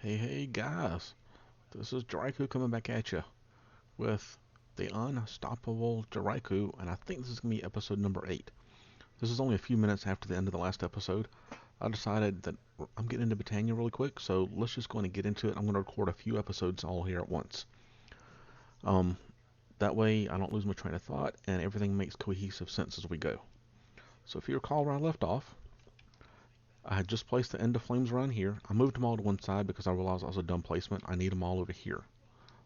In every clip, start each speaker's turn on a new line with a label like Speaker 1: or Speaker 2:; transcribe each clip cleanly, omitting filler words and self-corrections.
Speaker 1: Hey guys, this is JaRyCu coming back at you with the unstoppable JaRyCu, and I think this is going to be episode number 8. This is only a few minutes after the end of the last episode. I decided that I'm getting into Botania really quick, so let's just go and get into it. I'm going to record a few episodes all here at once. Um, that way I don't lose my train of thought and everything makes cohesive sense as we go. So if you recall where I left off, I had just placed the end of flames around here. I moved them all to one side because I realized I was a dumb placement. I need them all over here.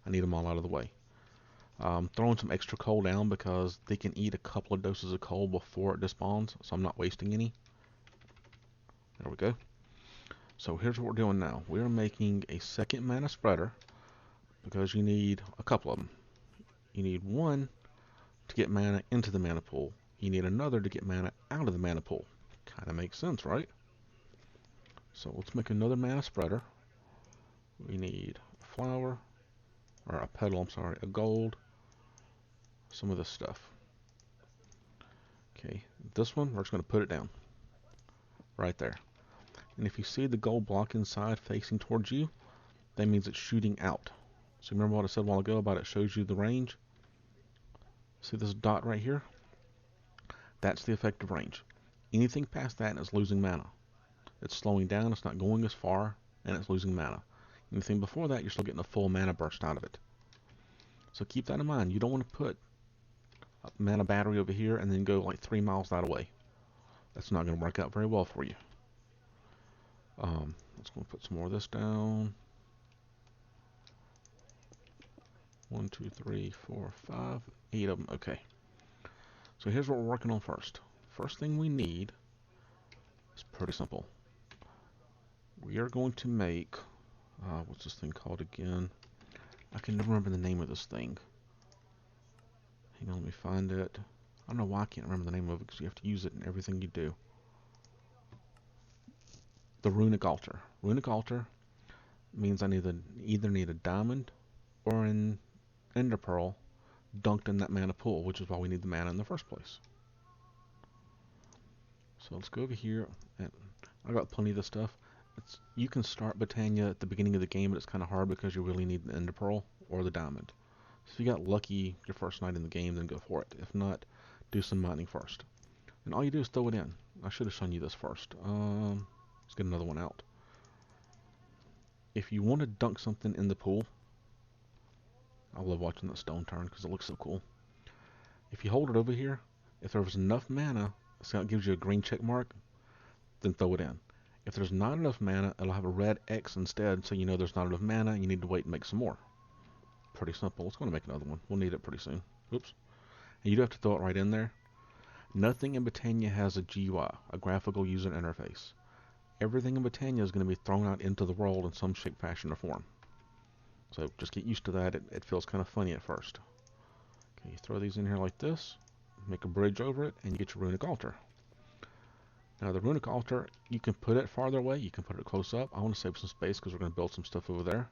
Speaker 1: I need them all out of the way. Throwing some extra coal down because they can eat a couple of doses of coal before it despawns, so I'm not wasting any. There we go. So here's what we're doing now. We're making a second mana spreader because you need a couple of them. You need one to get mana into the mana pool. You need another to get mana out of the mana pool. Kind of makes sense, right? So let's make another mana spreader. We need a flower, or a petal, I'm sorry, a gold, some of this stuff. Okay, this one, we're just going to put it down right there. And if you see the gold block inside facing towards you, that means it's shooting out. So remember what I said a while ago about it shows you the range? See this dot right here? That's the effective range. Anything past that is losing mana. It's slowing down, it's not going as far, and it's losing mana. Anything before that, you're still getting a full mana burst out of it. So keep that in mind. You don't want to put a mana battery over here and then go like 3 miles that away. That's not going to work out very well for you. Let's go put some more of this down. 1, 2, 3, 4, 5, 8 of them. Okay. So here's what we're working on first. First thing we need is pretty simple. We are going to make, what's this thing called again? I can never remember the name of this thing. Hang on, let me find it. I don't know why I can't remember the name of it because you have to use it in everything you do. The runic altar. Runic altar means I either need a diamond or an ender pearl dunked in that mana pool, which is why we need the mana in the first place. So let's go over here, and I got plenty of this stuff. You can start Botania at the beginning of the game, but it's kind of hard because you really need the ender pearl or the diamond. So if you got lucky your first night in the game, then go for it. If not, do some mining first. And all you do is throw it in. I should have shown you this first. Let's get another one out. If you want to dunk something in the pool, I love watching that stone turn because it looks so cool. If you hold it over here, if there was enough mana, so it gives you a green check mark, then throw it in. If there's not enough mana, it'll have a red X instead, so you know there's not enough mana and you need to wait and make some more. Pretty simple. Let's go and make another one. We'll need it pretty soon. Oops. And you do have to throw it right in there. Nothing in Botania has a GUI, a graphical user interface. Everything in Botania is going to be thrown out into the world in some shape, fashion, or form. So just get used to that. It feels kind of funny at first. Okay, you throw these in here like this, make a bridge over it, and you get your runic altar. Now the runic altar, you can put it farther away, you can put it close up. I want to save some space because we're going to build some stuff over there.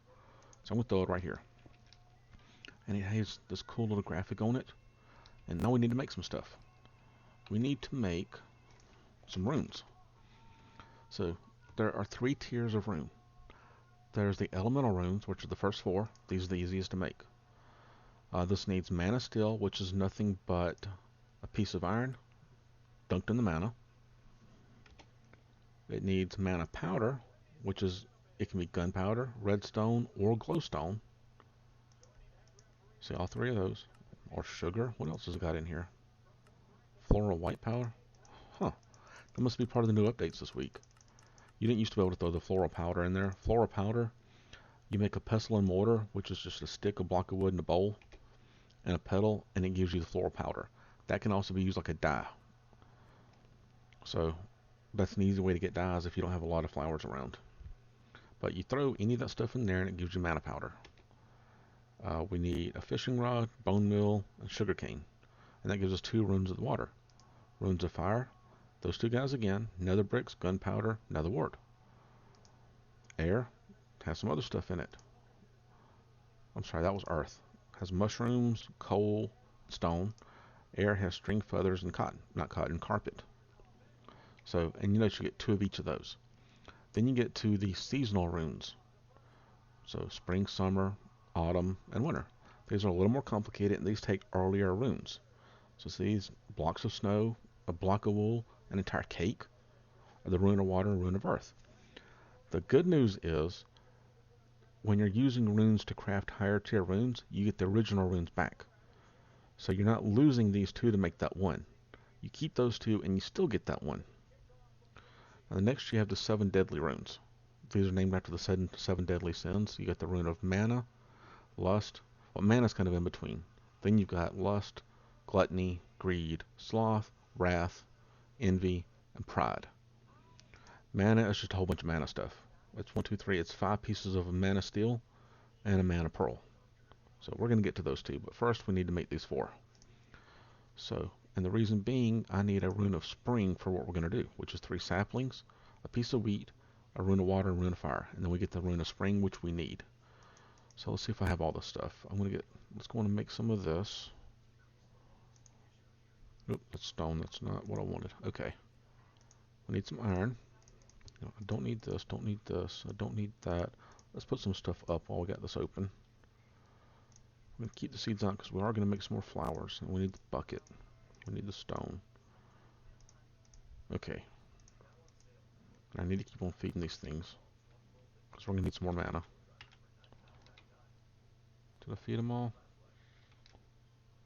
Speaker 1: So I'm going to throw it right here. And it has this cool little graphic on it. And now we need to make some stuff. We need to make some runes. So there are 3 tiers of rune. There's the elemental runes, which are the first 4. These are the easiest to make. This needs mana steel, which is nothing but a piece of iron dunked in the mana. It needs mana powder, which is, it can be gunpowder, redstone, or glowstone. See all 3 of those. Or sugar. What else has it got in here? Floral white powder? Huh. That must be part of the new updates this week. You didn't used to be able to throw the floral powder in there. Floral powder, you make a pestle and mortar, which is just a stick, a block of wood, and a bowl, and a petal, and it gives you the floral powder. That can also be used like a dye. So that's an easy way to get dyes if you don't have a lot of flowers around. But you throw any of that stuff in there and it gives you mana powder. We need a fishing rod, bone meal, and sugar cane. And that gives us 2 runes of the water. Runes of fire, those 2 guys again, nether bricks, gunpowder, nether wart. Air has some other stuff in it. I'm sorry, that was earth. Has mushrooms, coal, stone. Air has string feathers and cotton, not cotton, carpet. So, and you notice you get 2 of each of those. Then you get to the seasonal runes. So spring, summer, autumn, and winter. These are a little more complicated, and these take earlier runes. So see these blocks of snow, a block of wool, an entire cake, or the rune of water and rune of earth. The good news is when you're using runes to craft higher tier runes, you get the original runes back. So you're not losing these two to make that one. You keep those two and you still get that one. Now the next you have the 7 deadly runes. These are named after the seven deadly sins. You got the rune of mana, lust. Well, mana's kind of in between. Then you've got lust, gluttony, greed, sloth, wrath, envy, and pride. Mana is just a whole bunch of mana stuff. It's 1, 2, 3. It's 5 pieces of a mana steel and a mana pearl. So we're going to get to those two, but first we need to make these 4. So, and the reason being, I need a rune of spring for what we're going to do, which is 3 saplings, a piece of wheat, a rune of water, and a rune of fire. And then we get the rune of spring, which we need. So let's see if I have all this stuff. Let's go on and make some of this. Oop, that's stone. That's not what I wanted. Okay. We need some iron. No, I don't need this. Don't need this. I don't need that. Let's put some stuff up while we got this open. I'm going to keep the seeds on because we are going to make some more flowers. And we need the bucket. We need the stone. Okay. I need to keep on feeding these things because we're going to need some more mana. Did I feed them all?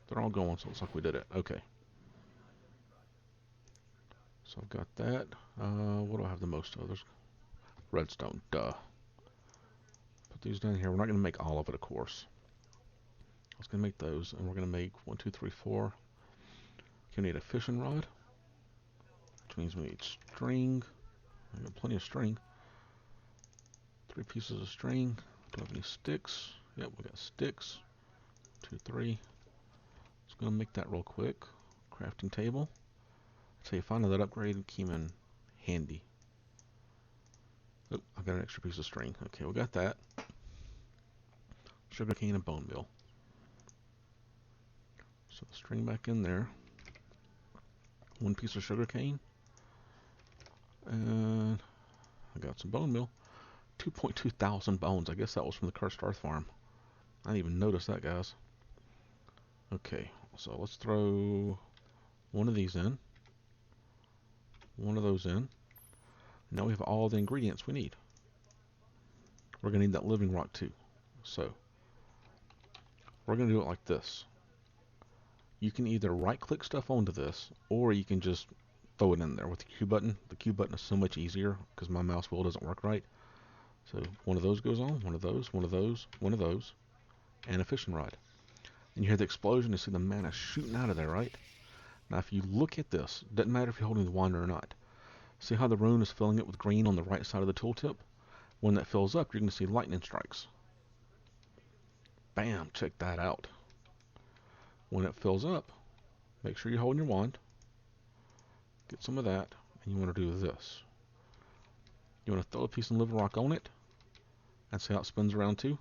Speaker 1: They're all going, so it looks like we did it. Okay. So I've got that. What do I have the most of? There's redstone. Duh. Put these down here. We're not going to make all of it, of course. I was going to make those, and we're going to make 1, 2, 3, 4. You need a fishing rod, which means we need string. I got plenty of string. 3 pieces of string. Do I have any sticks? Yep, we got sticks. 2, 3. Just going to make that real quick. Crafting table. So you find that upgrade came in handy. Oh, I got an extra piece of string. Okay, we got that. Sugar cane and bone meal. So the string back in there. 1 piece of sugar cane. And I got some bone meal. 2.2 thousand bones. I guess that was from the Cursed Earth Farm. I didn't even notice that, guys. Okay, so let's throw one of these in. One of those in. Now we have all the ingredients we need. We're going to need that living rock too. So we're going to do it like this. You can either right click stuff onto this, or you can just throw it in there with the Q button. The Q button is so much easier because my mouse wheel doesn't work right. So one of those goes on, one of those, one of those, one of those, and a fishing rod. And you hear the explosion, you see the mana shooting out of there, right? Now if you look at this, it doesn't matter if you're holding the wand or not. See how the rune is filling it with green on the right side of the tooltip? When that fills up, you're going to see lightning strikes. Bam, check that out. When it fills up, make sure you're holding your wand. Get some of that, and you want to do this. You want to throw a piece of living rock on it, and see how it spins around too,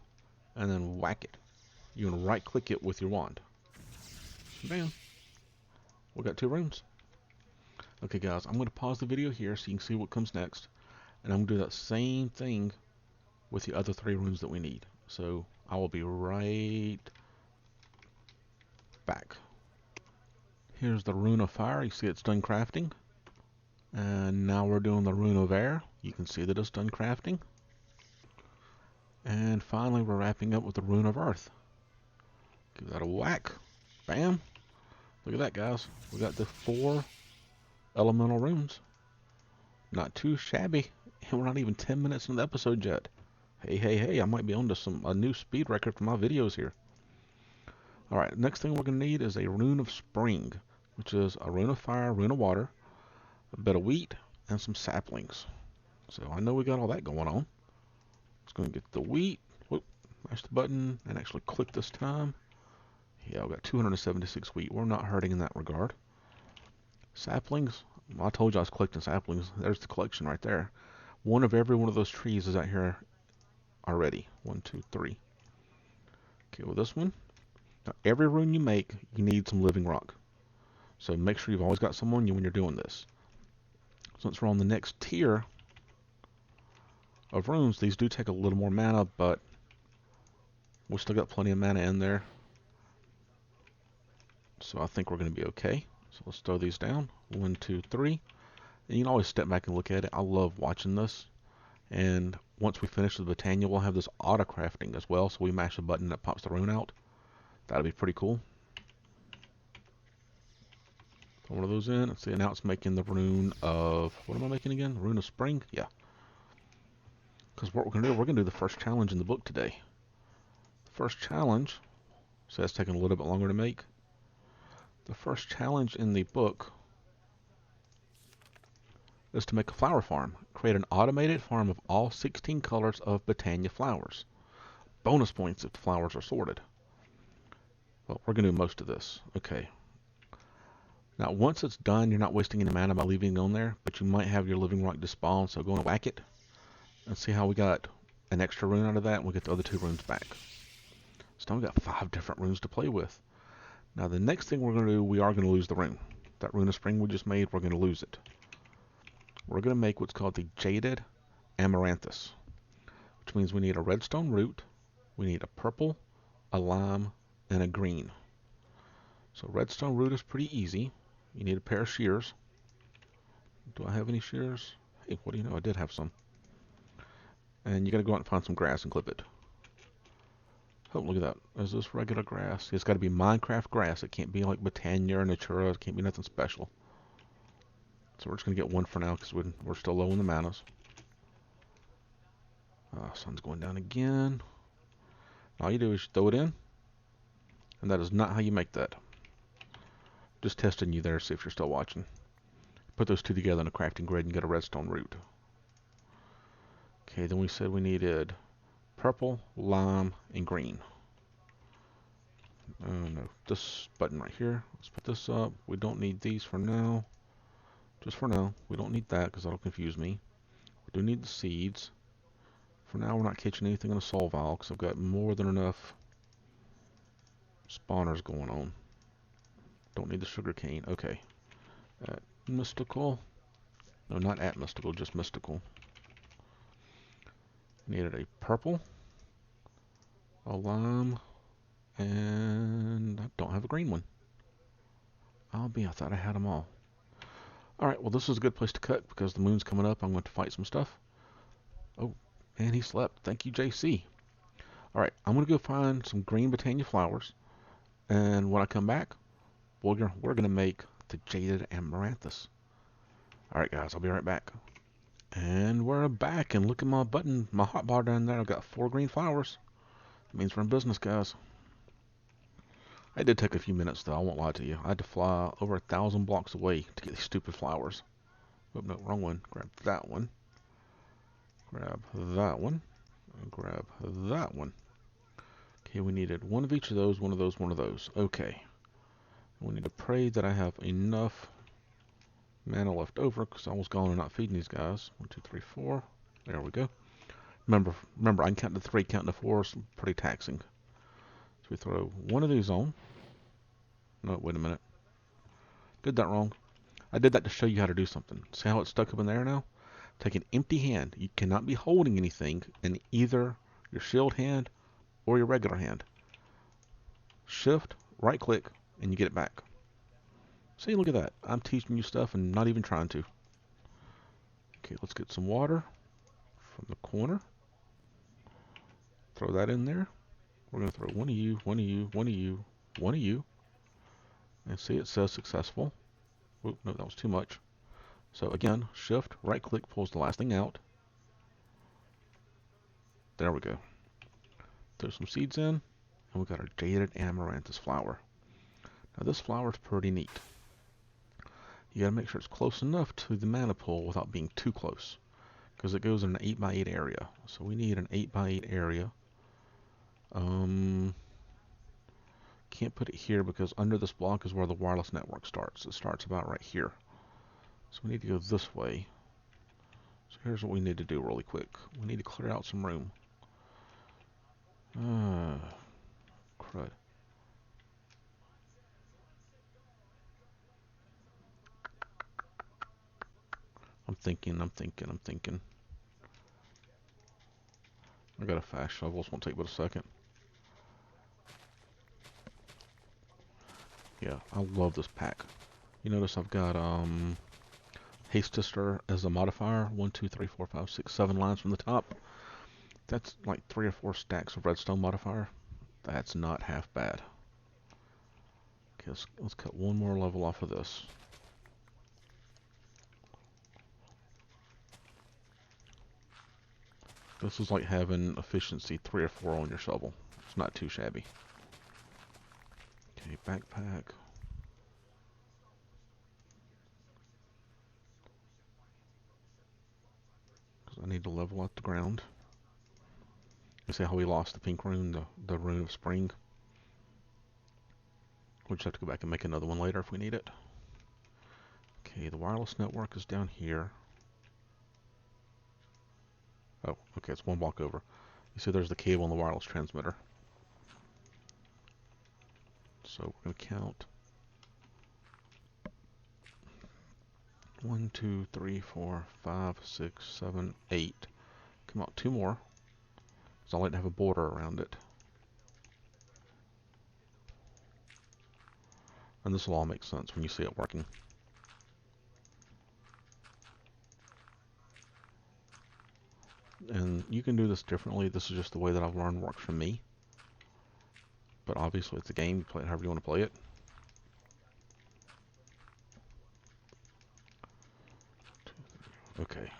Speaker 1: and then whack it. You want to right click it with your wand. Bam. We got 2 runes. Okay guys, I'm going to pause the video here so you can see what comes next. And I'm going to do that same thing with the other 3 runes that we need. So I will be right back. Here's the rune of fire. You see it's done crafting. And now we're doing the rune of air. You can see that it's done crafting. And finally we're wrapping up with the rune of earth. Give that a whack. Bam. Look at that, guys. We got the 4 elemental runes. Not too shabby. And we're not even 10 minutes into the episode yet. Hey, hey, hey, I might be on to a new speed record for my videos here. Alright, next thing we're going to need is a rune of spring, which is a rune of fire, rune of water, a bit of wheat, and some saplings. So I know we got all that going on. Just going to get the wheat. Whoop, mash the button and actually click this time. Yeah, we got 276 wheat. We're not hurting in that regard. Saplings. Well, I told you I was collecting saplings. There's the collection right there. One of every one of those trees is out here already. 1, 2, 3. Okay, with this one. Now, every rune you make, you need some living rock. So make sure you've always got some on you when you're doing this. Since we're on the next tier of runes, these do take a little more mana, but We still got plenty of mana in there. So I think we're going to be okay. So let's throw these down. 1, 2, 3. And you can always step back and look at it. I love watching this. And once we finish with Botania, we'll have this auto crafting as well. So we mash a button that pops the rune out. That'll be pretty cool. Put one of those in. Let's see, now it's making the rune of, what am I making again? Rune of Spring? Yeah. Because what we're going to do, we're going to do the first challenge in the book today. The first challenge, so that's taking a little bit longer to make. The first challenge in the book is to make a flower farm. Create an automated farm of all 16 colors of Botania flowers. Bonus points if the flowers are sorted. Well, we're going to do most of this. Okay. Now, once it's done, you're not wasting any mana by leaving it on there, but you might have your living rock despawn, so go and whack it. And see how we got an extra rune out of that, and we'll get the other 2 runes back. So now we've got 5 different runes to play with. Now, the next thing we're going to do, we are going to lose the rune. That rune of spring we just made, we're going to lose it. We're going to make what's called the jaded amaranthus, which means we need a redstone root, we need a purple, a lime, and a green. So redstone root is pretty easy. You need a pair of shears. Do I have any shears? Hey, what do you know? I did have some. And you got to go out and find some grass and clip it. Oh, look at that. Is this regular grass? It's got to be Minecraft grass. It can't be like Botania or Natura. It can't be nothing special. So we're just going to get one for now because we're still low in the manas. Sun's going down again. All you do is throw it in. And that is not how you make that. Just testing you there, see if you're still watching. Put those 2 together in a crafting grid and get a redstone root. Okay, then we said we needed purple, lime, and green. Oh no, this button right here. Let's put this up. We don't need these for now. Just for now. We don't need that because that'll confuse me. We do need the seeds. For now, we're not catching anything in a soul vial because I've got more than enough spawners going on. Don't need the sugar cane. Okay. At mystical. No, not at mystical, just mystical. Needed a purple, a lime, and I don't have a green one. I thought I had them all. Alright, well this is a good place to cut because the moon's coming up. I'm going to fight some stuff. Oh, and he slept. Thank you, JC. Alright, I'm going to go find some green Botania flowers. And when I come back, we're going to make the jaded amaranthus. Alright guys, I'll be right back. And we're back, and look at my button, my hotbar down there. I've got 4 green flowers. That means we're in business, guys. It did take a few minutes, though. I won't lie to you. I had to fly over 1,000 blocks away to get these stupid flowers. Oh, no, wrong one. Grab that one. Grab that one. And grab that one. Okay, we needed one of each of those, one of those, one of those. Okay. We need to pray that I have enough mana left over, because I was gone and not feeding these guys. 1, 2, 3, 4. There we go. Remember, I can count to 3, counting to 4 is pretty taxing. So we throw one of these on. No, wait a minute. Did that wrong. I did that to show you how to do something. See how it's stuck up in there now? Take an empty hand. You cannot be holding anything in either your shield hand or your regular hand. Shift, right click, and you get it back. See, look at that. I'm teaching you stuff and not even trying to. Okay, let's get some water from the corner. Throw that in there. We're going to throw one of you, one of you, one of you, one of you. And see, it says successful. Oop, no, that was too much. So again, shift, right click, pulls the last thing out. There we go. Throw some seeds in, and we got our jaded amaranthus flower. Now this flower is pretty neat. You got to make sure it's close enough to the mana pool without being too close, because it goes in an 8x8 area. So we need an 8x8 area. Can't put it here because under this block is where the wireless network starts. It starts about right here. So we need to go this way. So here's what we need to do really quick. We need to clear out some room. Crud. I'm thinking. I got a fast shovel. This won't take but a second. Yeah, I love this pack. You notice I've got Hastester as a modifier. 1, 2, 3, 4, 5, 6, 7 lines from the top. That's like 3 or 4 stacks of redstone modifier. That's not half bad. Okay, let's cut one more level off of this. This is like having efficiency 3 or 4 on your shovel. It's not too shabby. Okay, backpack. Because I need to level out the ground. You see how we lost the pink rune, the rune of spring? We'll just have to go back and make another one later if we need it. Okay, the wireless network is down here. Oh, okay, it's one block over. You see there's the cable and the wireless transmitter. So we're going to count 1, 2, 3, 4, 5, 6, 7, 8. Come out 2 more. So I like to have a border around it. And this will all make sense when you see it working. And you can do this differently. This is just the way that I've learned works for me. But obviously it's a game. You play it however you want to play it. Okay.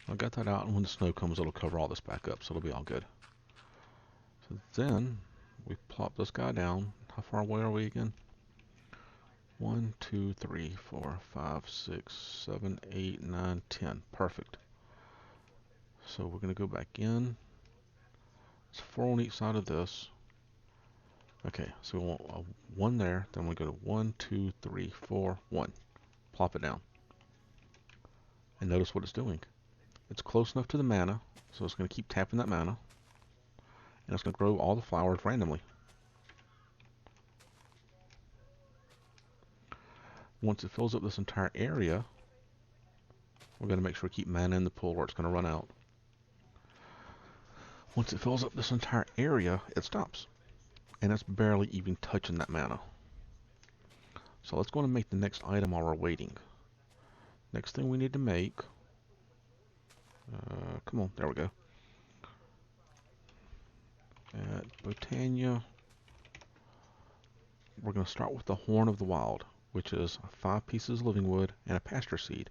Speaker 1: I got that out, and when the snow comes, it'll cover all this back up, so it'll be all good. So then we plop this guy down. How far away are we again? 1, 2, 3, 4, 5, 6, 7, 8, 9, 10. Perfect. So we're going to go back in. It's 4 on each side of this. Okay, so we want 1 there. Then we go to 1, 2, 3, 4, 1. Plop it down. And notice what it's doing. It's close enough to the mana, so it's going to keep tapping that mana. And it's going to grow all the flowers randomly. Once it fills up this entire area, we're going to make sure we keep mana in the pool or it's going to run out. Once it fills up this entire area, it stops. And it's barely even touching that mana. So let's go and make the next item while we're waiting. Next thing we need to make... come on, there we go. At Botania, we're going to start with the Horn of the Wild, which is 5 pieces of living wood and a pasture seed.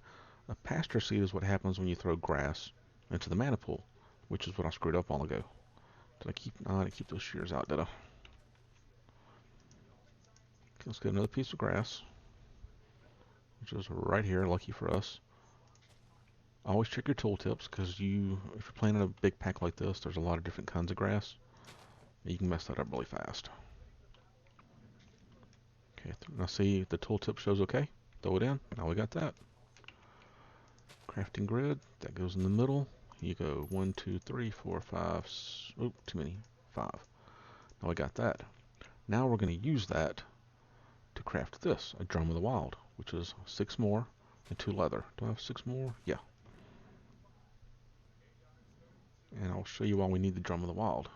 Speaker 1: A pasture seed is what happens when you throw grass into the mana pool, which is what I screwed up all ago. Did I keep... I didn't keep those shears out, did I? Okay, let's get another piece of grass, which is right here, lucky for us. Always check your tooltips, because if you're playing in a big pack like this, there's a lot of different kinds of grass. You can mess that up really fast. Okay, now see the tooltip shows okay. Throw it in. Now we got that. Crafting grid, that goes in the middle. You go 1, 2, 3, 4, 5. Oh, too many. 5. Now we got that. Now we're going to use that to craft this, a Drum of the Wild, which is 6 more and 2 leather. Do I have 6 more? Yeah. And I'll show you why we need the Drum of the Wild.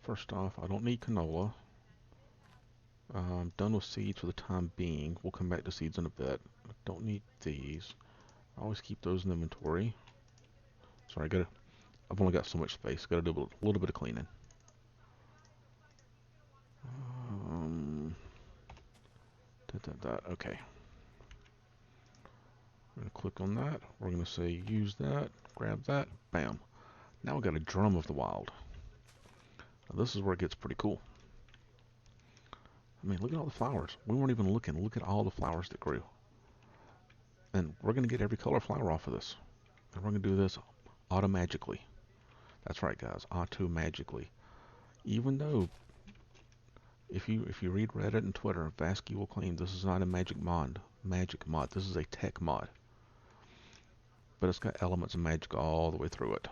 Speaker 1: First off, I don't need canola. I'm done with seeds for the time being. We'll come back to seeds in a bit. I don't need these. I always keep those in inventory. Sorry, I've only got so much space. Gotta do a little bit of cleaning. Okay. We're gonna click on that. We're gonna say use that. Grab that. Bam. Now we got a Drum of the Wild. Now this is where it gets pretty cool. I mean, look at all the flowers. We weren't even looking. Look at all the flowers that grew. And we're going to get every color flower off of this. And we're going to do this automagically. That's right, guys. Automagically. Even though, if you read Reddit and Twitter, Vasky will claim this is not a magic mod. This is a tech mod. But it's got elements of magic all the way through it.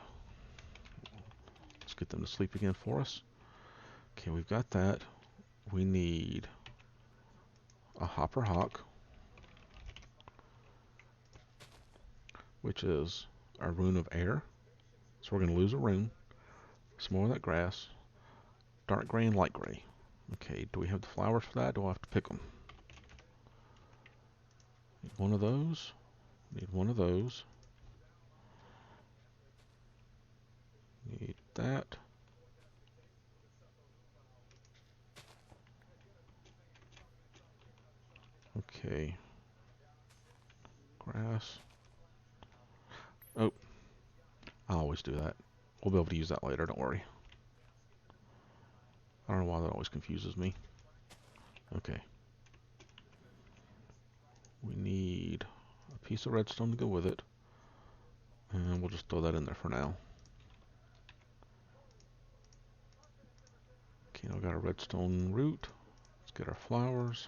Speaker 1: Let's get them to sleep again for us. Okay, we've got that. We need a Hopper Hawk, which is our rune of air. So we're going to lose a rune. Some more of that grass. Dark gray and light gray. Okay, do we have the flowers for that? Do I have to pick them? Need one of those. Need one of those. Need that. Okay. Grass. Oh, I always do that. We'll be able to use that later, don't worry. I don't know why that always confuses me. Okay. We need a piece of redstone to go with it. And we'll just throw that in there for now. Okay, now we got a redstone root. Let's get our flowers.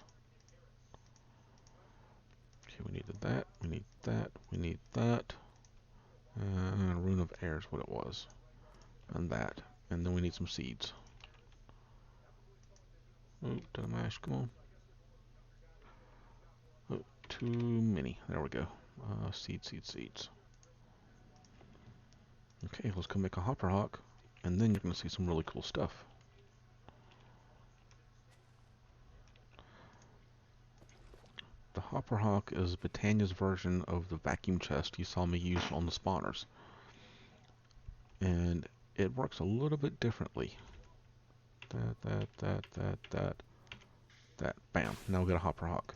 Speaker 1: Okay, we needed that. We need that. We need that. And rune of air is what it was. And that. And then we need some seeds. Oh, did I mash? Come on. Oh, too many. There we go. Seeds. Okay, let's go make a hopper hawk. And then you're going to see some really cool stuff. The hopper hawk is Botania's version of the vacuum chest you saw me use on the spawners. And it works a little bit differently. That. Bam. Now we got a hopper hawk.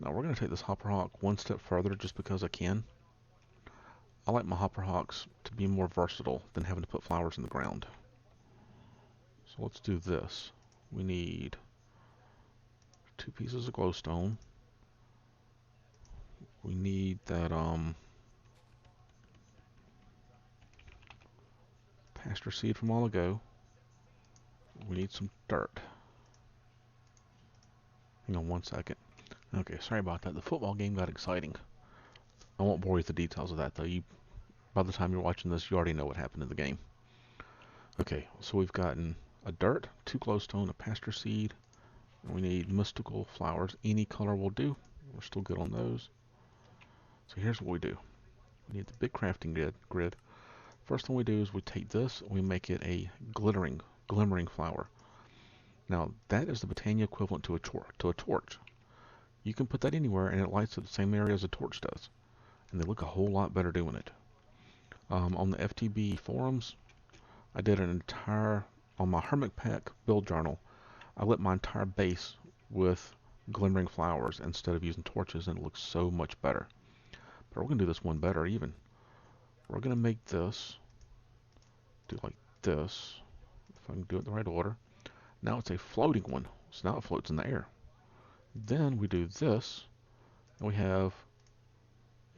Speaker 1: Now we're going to take this hopper hawk one step further just because I can. I like my hopper hawks to be more versatile than having to put flowers in the ground. So let's do this. We need 2 pieces of glowstone. We need that pasture seed from all ago. We need some dirt. Hang on one second. Okay, sorry about that. The football game got exciting. I won't bore you with the details of that though. By the time you're watching this, you already know what happened in the game. Okay, so we've gotten a dirt, 2 glowstone, a pasture seed. And we need mystical flowers. Any color will do. We're still good on those. So here's what we do. We need the big crafting grid. First thing we do is we take this and we make it a glimmering flower. Now that is the Botania equivalent to a torch. You can put that anywhere and it lights up the same area as a torch does. And they look a whole lot better doing it. On the FTB forums, I did an entire, on my Hermit Pack build journal, I lit my entire base with glimmering flowers instead of using torches and it looks so much better. But we're going to do this one better even. We're going to make this, do like this, if I can do it in the right order. Now it's a floating one, so now it floats in the air. Then we do this, and we have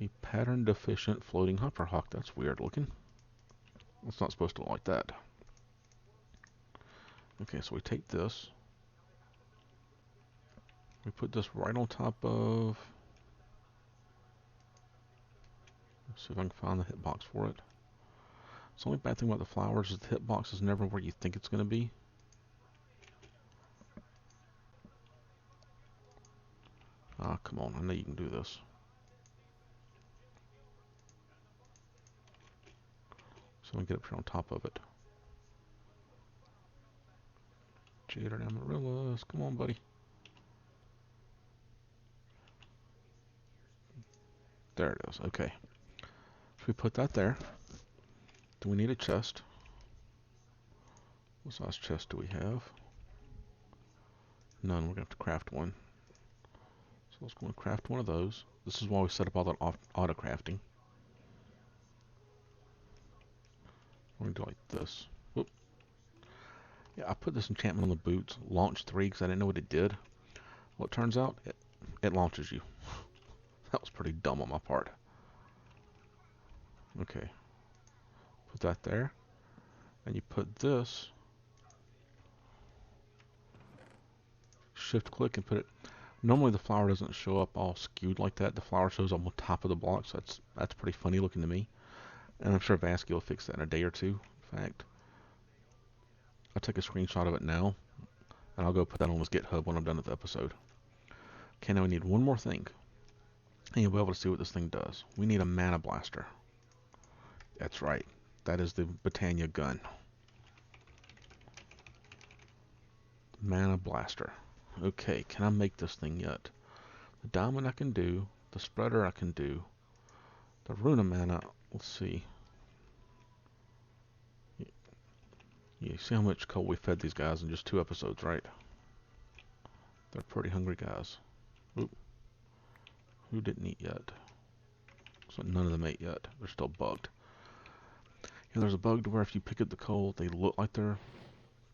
Speaker 1: a pattern deficient floating hopper hawk. That's weird looking. It's not supposed to look like that. Okay, so we take this, we put this right on top of, let's see if I can find the hitbox for it. The only bad thing about the flowers is the hitbox is never where you think it's going to be. Ah, come on, I know you can do this. So I'm going to get up here on top of it. Jaded amaryllis, come on, buddy. There it is, okay. So we put that there. Do we need a chest? What size chest do we have? None, we're going to have to craft one. So let's go and craft one of those. This is why we set up all that auto crafting. We're going to do like this. Whoop. Yeah, I put this enchantment on the boots, launch 3, because I didn't know what it did. Well, it turns out it launches you. That was pretty dumb on my part. Okay. Put that there. And you put this. Shift click and put it. Normally the flower doesn't show up all skewed like that. The flower shows up on top of the block, so that's pretty funny looking to me. And I'm sure Vasky will fix that in a day or two. In fact, I'll take a screenshot of it now, and I'll go put that on his GitHub when I'm done with the episode. Okay, now we need one more thing. And you'll be able to see what this thing does. We need a mana blaster. That's right. That is the Botania gun. Mana blaster. Okay, can I make this thing yet? The diamond I can do. The spreader I can do. The runa mana, let's see. You see how much coal we fed these guys in just 2 episodes, right? They're pretty hungry guys. Oop. Who didn't eat yet? So none of them ate yet. They're still bugged. Yeah, there's a bug to where if you pick up the coal, they look like they're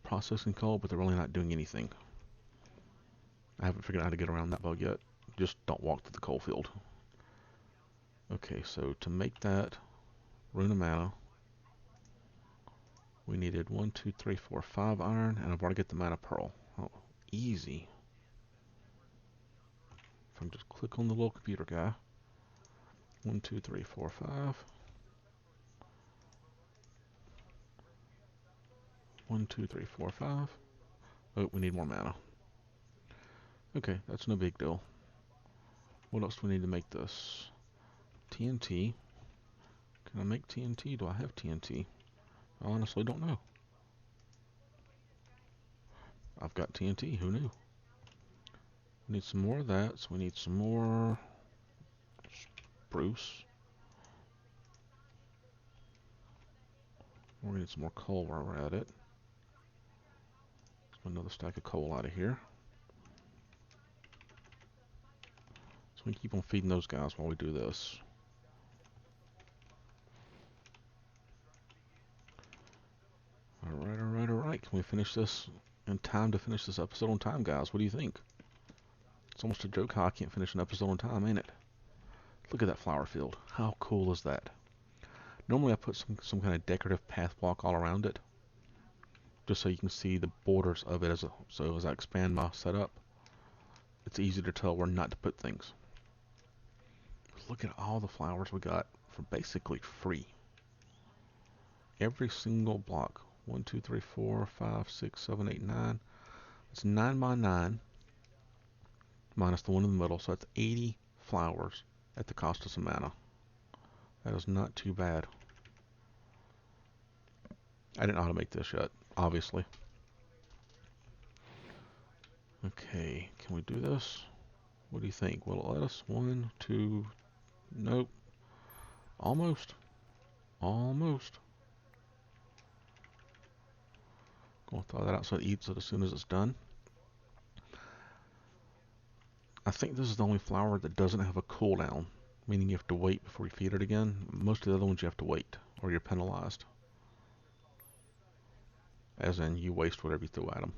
Speaker 1: processing coal, but they're really not doing anything. I haven't figured out how to get around that bug yet. Just don't walk to the coal field. Okay, so to make that runa mana, we needed 1, 2, 3, 4, 5 iron, and I've already got the mana pearl. Oh, easy. If I'm just click on the little computer guy. 1, 2, 3, 4, 5. 1, 2, 3, 4, 5. Oh, we need more mana. Okay, that's no big deal. What else do we need to make this? TNT. Can I make TNT? Do I have TNT? I honestly don't know. I've got TNT. Who knew? We need some more of that, so we need some more spruce. We're going to need some more coal while we're at it. Let's get another stack of coal out of here. So we keep on feeding those guys while we do this. Alright, alright, alright. Can we finish this in time to finish this episode on time, guys? What do you think? It's almost a joke how I can't finish an episode on time, ain't it? Look at that flower field. How cool is that? Normally I put some kind of decorative path block all around it, just so you can see the borders of it so as I expand my setup, it's easy to tell where not to put things. Look at all the flowers we got for basically free. Every single block. 1, 2, 3, 4, 5, 6, 7, 8, 9. It's 9 by 9 minus the one in the middle, so that's 80 flowers at the cost of some mana. That is not too bad. I didn't automate this yet, obviously. Okay, can we do this? What do you think? Will it let us? 1, 2, nope. Almost. Almost. Gonna throw that out so it eats it as soon as it's done. I think this is the only flower that doesn't have a cooldown, meaning you have to wait before you feed it again. Most of the other ones you have to wait, or you're penalized. As in, you waste whatever you throw at them.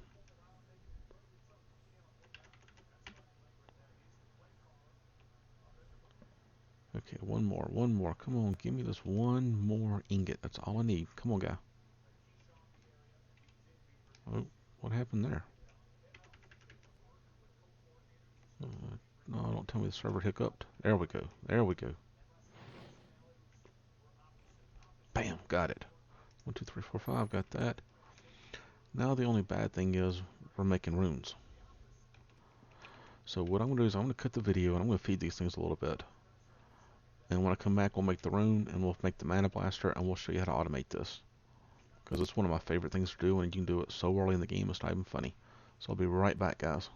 Speaker 1: Okay, one more, one more. Come on, give me this one more ingot. That's all I need. Come on, guy. Oh, what happened there? No, don't tell me the server hiccuped. There we go. There we go. Bam, got it. 1, 2, 3, 4, 5, got that. Now the only bad thing is we're making runes. So what I'm going to do is I'm going to cut the video and I'm going to feed these things a little bit. And when I come back, we'll make the rune and we'll make the mana blaster and we'll show you how to automate this. Because it's one of my favorite things to do and you can do it so early in the game it's not even funny. So I'll be right back, guys.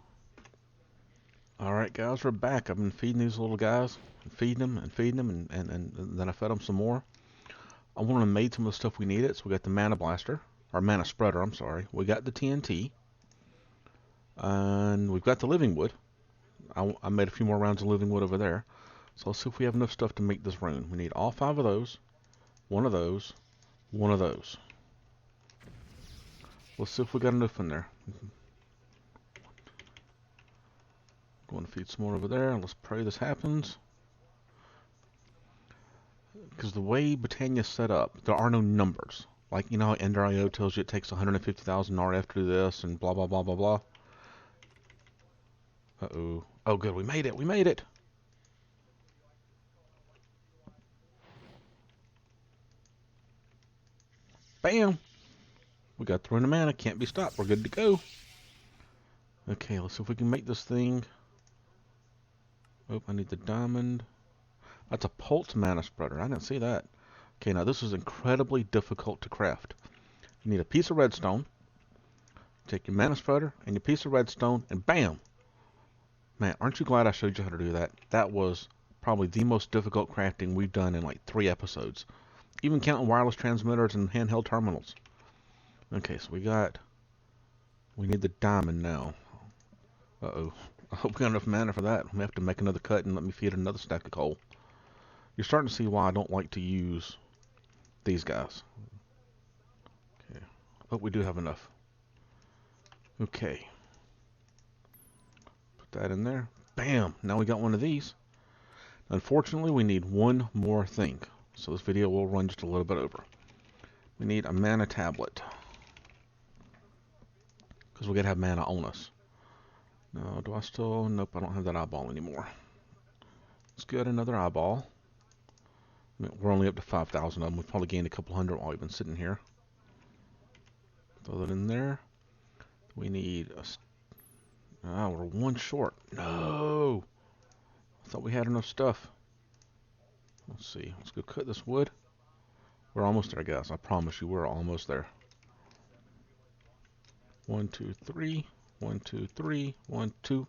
Speaker 1: Alright guys, we're back. I've been feeding these little guys. Feeding them and feeding them and then I fed them some more. I went and made some of the stuff we needed. So we got the mana blaster. Or mana spreader, I'm sorry. We got the TNT. And we've got the living wood. I made a few more rounds of living wood over there. So let's see if we have enough stuff to make this rune. We need all 5 of those. One of those. One of those. Let's see if we got enough in there. Going to feed some more over there. Let's pray this happens. Because the way Botania's set up, there are no numbers. Like, you know how Ender.io tells you it takes 150,000 RF to do this and blah, blah, blah, blah, blah. Uh-oh. Oh, good. We made it. We made it. Bam. We got the rune of mana. Can't be stopped. We're good to go. Okay, let's see if we can make this thing. Oh, I need the diamond. That's a pulse mana spreader. I didn't see that. Okay, now this is incredibly difficult to craft. You need a piece of redstone, Take your mana spreader and your piece of redstone, and bam! Man, aren't you glad I showed you how to do that? That was probably the most difficult crafting we've done in like 3 episodes. Even counting wireless transmitters and handheld terminals. Okay, so we need the diamond now. Uh-oh. I hope we got enough mana for that. We have to make another cut and let me feed another stack of coal. You're starting to see why I don't like to use these guys. Okay. But we do have enough. Okay. Put that in there. Bam! Now we got one of these. Unfortunately, we need one more thing. So this video will run just a little bit over. We need a mana tablet. Because we gotta have mana on us. No, do I still? Nope, I don't have that eyeball anymore. Let's get another eyeball. I mean, we're only up to 5,000 of them. We've probably gained a couple hundred while we've been sitting here. Throw that in there. We need a... Ah, we're one short. No! I thought we had enough stuff. Let's see. Let's go cut this wood. We're almost there, guys. I promise you, we're almost there. 1, 2, 3. 1, 2, 3. 1, 2.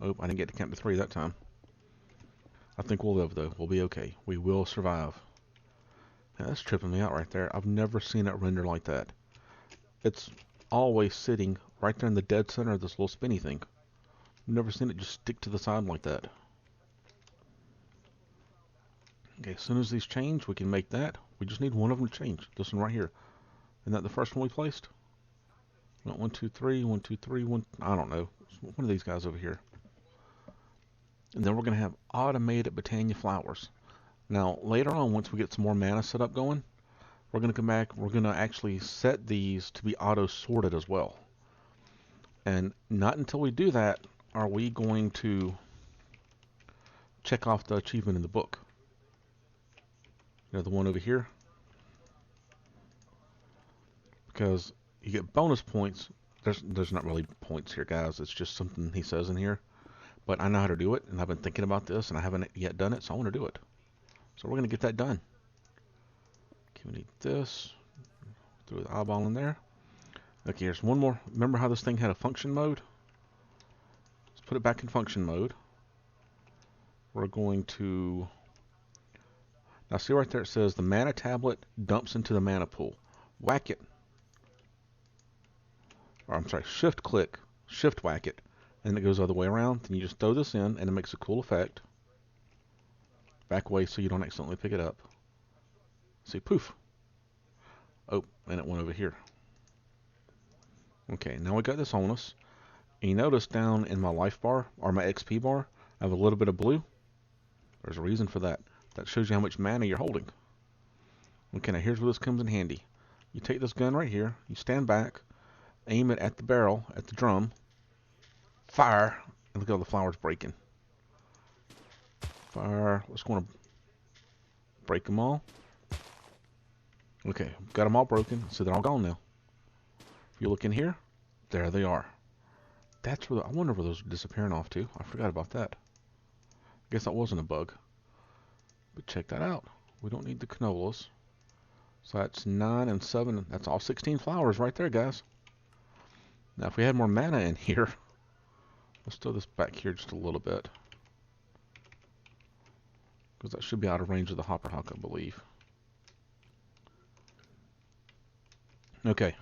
Speaker 1: Oh, I didn't get to count to 3 that time. I think we'll live, though. We'll be okay. We will survive. Now, that's tripping me out right there. I've never seen it render like that. It's always sitting right there in the dead center of this little spinny thing. I've never seen it just stick to the side like that. Okay, as soon as these change, we can make that. We just need one of them to change. This one right here. Isn't that the first one we placed? 1, 2, 3, 1, 2, 3, 1. I don't know. One of these guys over here. And then we're going to have automated Botania flowers. Now, later on, once we get some more mana set up going, we're going to come back. We're going to actually set these to be auto-sorted as well. And not until we do that are we going to check off the achievement in the book. You know, the one over here. Because you get bonus points. There's not really points here, guys. It's just something he says in here. But I know how to do it, and I've been thinking about this, and I haven't yet done it, so I want to do it. So we're going to get that done. Okay, we need this. Throw the eyeball in there. Okay, here's one more. Remember how this thing had a function mode? Let's put it back in function mode. We're going to... Now see right there it says the mana tablet dumps into the mana pool. Whack it. Or I'm sorry, shift click, shift whack it. And it goes the other way around. Then you just throw this in and it makes a cool effect. Back away so you don't accidentally pick it up. See, poof. Oh, and it went over here. Okay, now we got this on us. And you notice down in my life bar, or my XP bar, I have a little bit of blue. There's a reason for that. That shows you how much mana you're holding. Okay, now here's where this comes in handy. You take this gun right here, you stand back, aim it at the barrel, at the drum, fire, and look at all the flowers breaking. Fire, let's go and break them all. Okay, got them all broken, so they're all gone now. If you look in here, there they are. That's where I wonder where those are disappearing off to. I forgot about that. I guess that wasn't a bug. But check that out. We don't need the canolas. So that's 9 and 7. That's all 16 flowers right there, guys. Now, if we had more mana in here, let's throw this back here just a little bit. Because that should be out of range of the hopper hawk, I believe. Okay.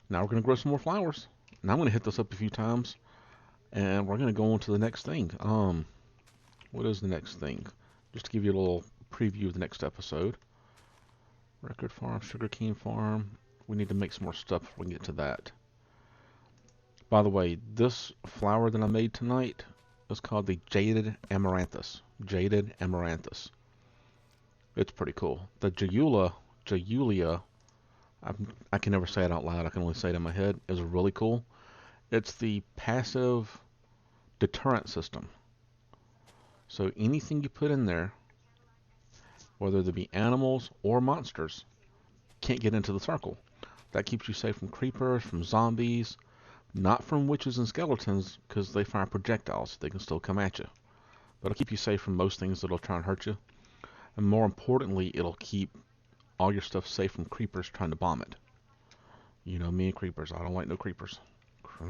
Speaker 1: Now we're going to grow some more flowers. Now I'm going to hit this up a few times. And we're going to go on to the next thing. What is the next thing? Just to give you a little preview of the next episode. Record farm, sugarcane farm. We need to make some more stuff before we get to that. By the way, this flower that I made tonight is called the Jaded Amaranthus. Jaded Amaranthus. It's pretty cool. The Jajulia, I can never say it out loud. I can only say it in my head. Is really cool. It's the passive deterrent system. So anything you put in there, whether they be animals or monsters, can't get into the circle. That keeps you safe from creepers, from zombies, not from witches and skeletons, because they fire projectiles. So they can still come at you. But it'll keep you safe from most things that'll try and hurt you. And more importantly, it'll keep all your stuff safe from creepers trying to bomb it. You know me and creepers. I don't like no creepers.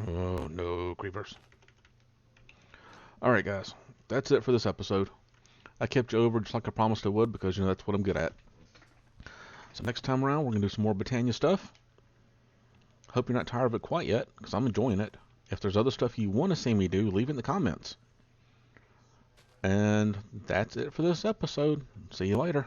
Speaker 1: Oh, no creepers. Alright, guys. That's it for this episode. I kept you over just like I promised I would because, that's what I'm good at. So next time around, we're going to do some more Botania stuff. Hope you're not tired of it quite yet, because I'm enjoying it. If there's other stuff you want to see me do, leave it in the comments. And that's it for this episode. See you later.